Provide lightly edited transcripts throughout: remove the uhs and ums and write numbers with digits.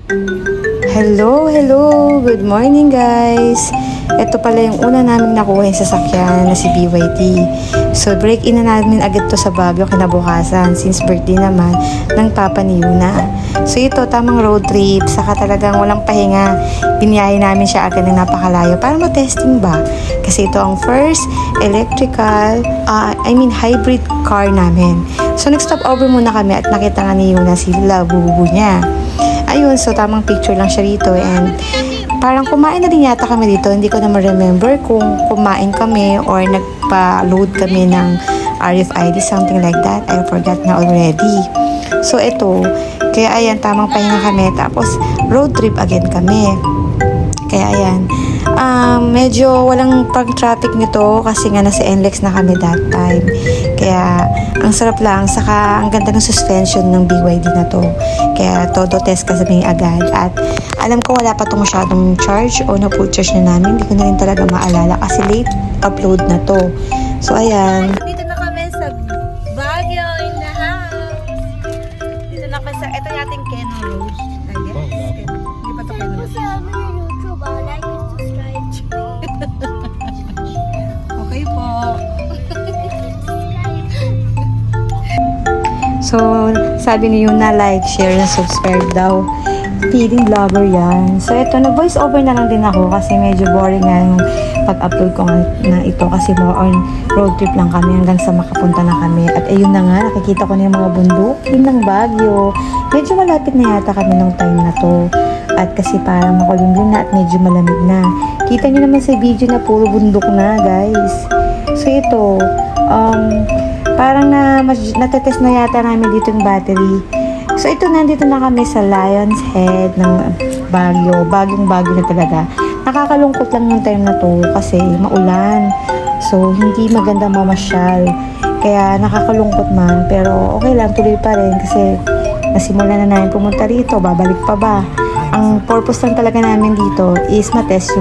Hello! Good morning guys! Ito pala yung una naming nakuha yung sasakyan na si BYD. So break-in na namin agad to sa Baguio kinabukasan since birthday naman ng papa ni Yuna. So ito, tamang road trip, saka talagang walang pahinga. Biniyahe namin siya agad ng napakalayo para matesting ba. Kasi ito ang first electrical, hybrid car namin. So nag-stop over muna kami at nakita nga ni Yuna sila bububu niya. Ayun, so tamang picture lang siya rito and parang kumain na din yata kami dito. Hindi ko na ma-remember kung kumain kami or nagpa-load kami ng RFID, something like that. I forgot na already. So ito, kaya ayan, tamang pahinga kami. Tapos road trip again kami. Kaya ayan, medyo walang pag-traffic nito kasi nga nasa NLEX na kami that time. Kaya ang sarap lang, saka ang ganda ng suspension ng BYD na to. Kaya todo test kami agad. At alam ko wala pa itong masyadong charge o na-full charge na namin. Hindi ko na rin talaga maalala kasi late upload na to. So ayan. Dito na kami sa Baguio in the house. Dito na kami sa, ito yung ating Keno Road. I guess. Hindi pa ito Keno Road. Okay po. So, sabi ni Yuna, like, share, na subscribe daw. Feeding vlogger yan. So, ito, nag-voice over na lang din ako kasi medyo boring nga yung pag-upload ko na ito kasi more on road trip lang kami hanggang sa makapunta na kami. At ayun na nga, nakikita ko na yung mga bundukin ng Baguio. Medyo malapit na yata kami ng time na to. At kasi parang makulimlim na at medyo malamig na. Kita nyo naman sa video na puro bundok na, guys. So, ito, parang natetest na yata namin dito yung battery. So, ito, nandito na kami sa Lion's Head ng Baguio. Bagyong-Baguio na talaga. Nakakalungkot lang yung time na to kasi maulan. So, hindi maganda mamasyal. Kaya, nakakalungkot man. Pero, okay lang, tuloy pa rin kasi nasimulan na namin pumunta rito. Babalik pa ba? Ang purpose lang talaga namin dito is matest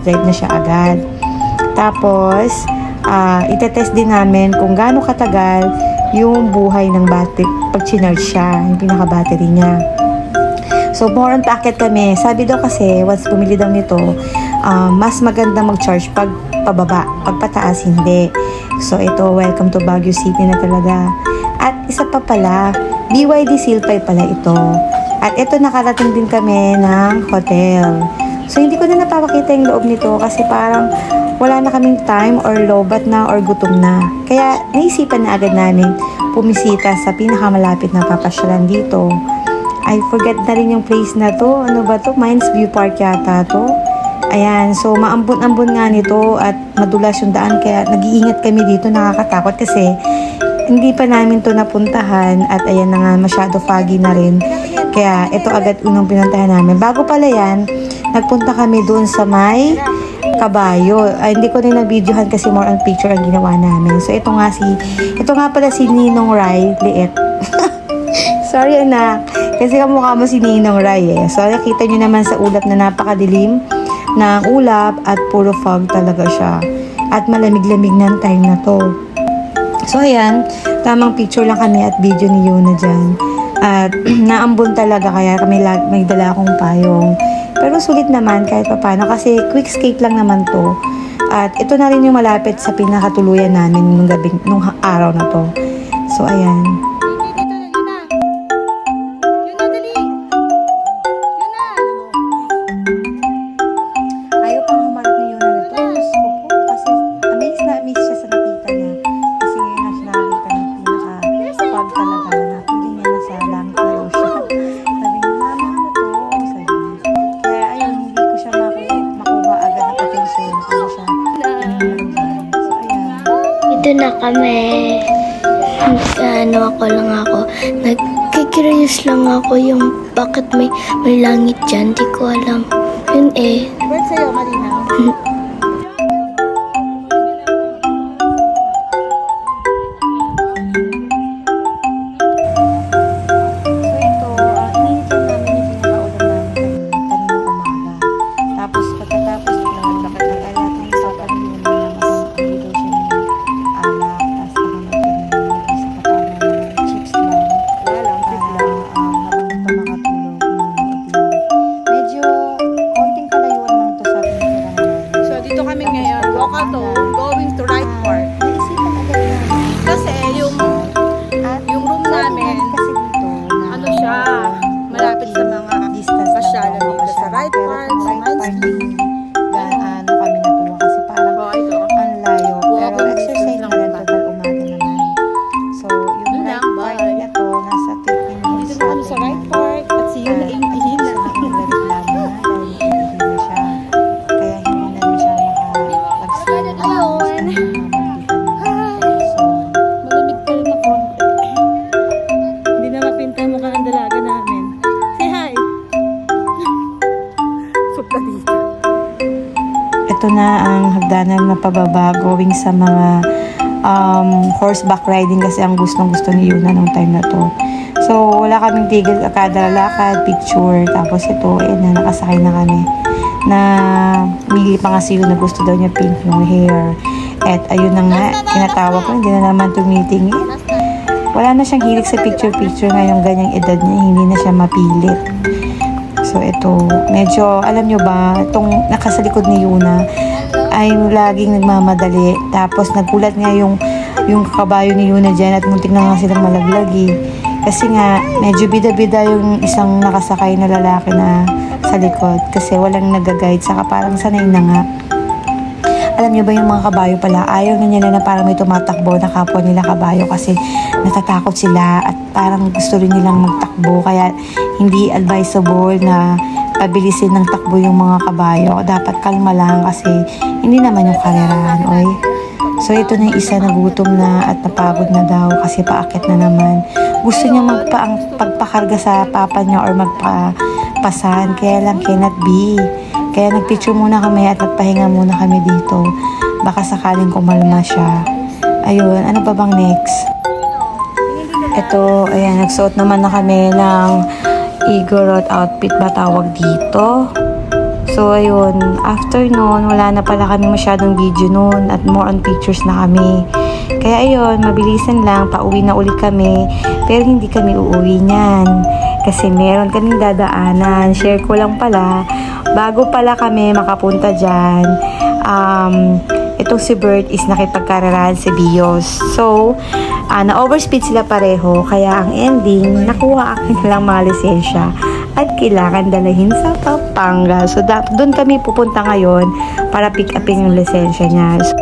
drive na siya agad. Tapos, itetest din namin kung gaano katagal yung buhay ng battery pag chinarge siya, yung pinaka-battery niya. So, more on packet kami. Sabi daw kasi, once bumili daw nito, mas maganda mag-charge pag pababa. Pag pataas, hindi. So, ito, welcome to Baguio City na talaga. At isa pa pala, BYD Silpay pala ito. At ito, nakarating din kami ng hotel. So, hindi ko na napapakita yung loob nito kasi parang wala na kaming time or lobat na or gutom na. Kaya, naisipan na agad namin pumisita sa pinakamalapit na papasyalan dito. I forget na rin yung place na to. Ano ba to? Mines View Park yata to. Ayan, so maambon-ambon nga nito at madulas yung daan. Kaya nag-iingat kami dito, nakakatakot kasi hindi pa namin to napuntahan at ayan na nga, masyado foggy na rin. Kaya ito agad unang pinuntahan namin. Bago pala yan, nagpunta kami doon sa may Kabayo. Hindi ko rin na-videohan kasi more on picture ang ginawa namin. So ito nga pala si Ninong Rai, liit. Sorry anak, kasi kamukha mo si Ninong Rai eh. So nakita nyo naman sa ulap na napakadilim ng ulap at puro fog talaga siya. At malamig-lamig ng time na to. So ayan, tamang picture lang kami at video ni Yuna dyan. At naambon talaga kaya may dala akong payong. Pero sulit naman kahit papano kasi quick escape lang naman to. At ito na rin yung malapit sa pinakatuluyan namin nung araw na to. So ayan. Ayaw pang humarap ni Yuna nito. Kasi amazed na amazed siya sa nakita niya. Kasi ngayon na siya nakita ng pinaka-fog talaga na feeling niya nasa langit na daw siya. Sabi niya, mama, ano to? Sabi niya. Kaya ayun, hindi ko siya makuha agad ng attention. Kaya siya. So ayan. Ito na kami. Nagkikurious lang ako yung bakit may langit dyan. Di ko alam. Yun eh. Bird sa'yo, Marina. ito na ang hagdanan na pababa going sa mga horseback riding kasi ang gustong-gusto ni Yuna nung time na to. So, wala kaming tigil kada lakad, picture. Tapos ito, na nakasakay na kami. Na mili pa nga si Yuna, gusto daw niya pink yung hair. At ayun na nga, kinatawag ko, hindi na naman tumitingin. Wala na siyang hilig sa picture-picture ngayong ganyang edad niya, hindi na siya mapilit. So, ito, medyo, alam nyo ba, itong nakasalikod ni Yuna, ay laging nagmamadali. Tapos nagulat nga yung kabayo ni Yuna dyan at muntik na nga silang malaglagi. Kasi nga, medyo bida-bida yung isang nakasakay na lalaki na sa likod. Kasi walang nag-guide, saka parang sanay na nga. Alam niyo ba yung mga kabayo pala, ayaw na nila na parang may tumatakbo na kapwa nila kabayo kasi natatakot sila at parang gusto rin nilang magtakbo. Kaya hindi advisable na pabilisin ng takbo yung mga kabayo. Dapat kalma lang kasi hindi naman yung karerahan, oy. So, ito na yung isa, nagutom na at napagod na daw kasi paakit na naman. Gusto niya pagpakarga sa papa niya or magpapasan, kaya lang cannot be. Kaya nagpicture muna kami at nagpahinga muna kami dito. Baka sakaling kumalma siya. Ayun, ano pa bang next? Ito, ayan, nagsuot naman na kami ng Igorot outfit ba tawag dito. So, ayun, after nun, wala na pala kami masyadong video nun at more on pictures na kami. Kaya ayun, mabilisan lang, pauwi na ulit kami, pero hindi kami uuwi niyan. Kasi meron kaming dadaanan, share ko lang pala, bago pala kami makapunta dyan, itong si Bert is nakipagkararahan si Bios. So, na-overspeed sila pareho, kaya ang ending, nakuha akin lang mga lisensya at kailangan dalahin sa Pampanga. So, doon kami pupunta ngayon para pick upin yung lisensya niya. So,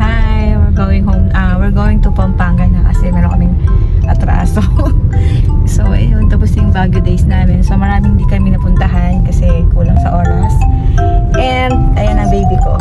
hi, we're going home. We're going to Pampanga na kasi meron kaming atraso. So, ayun, tapos yung Baguio days namin. So, maraming hindi kami napuntahan kasi kulang sa oras. And, ayan ang baby ko.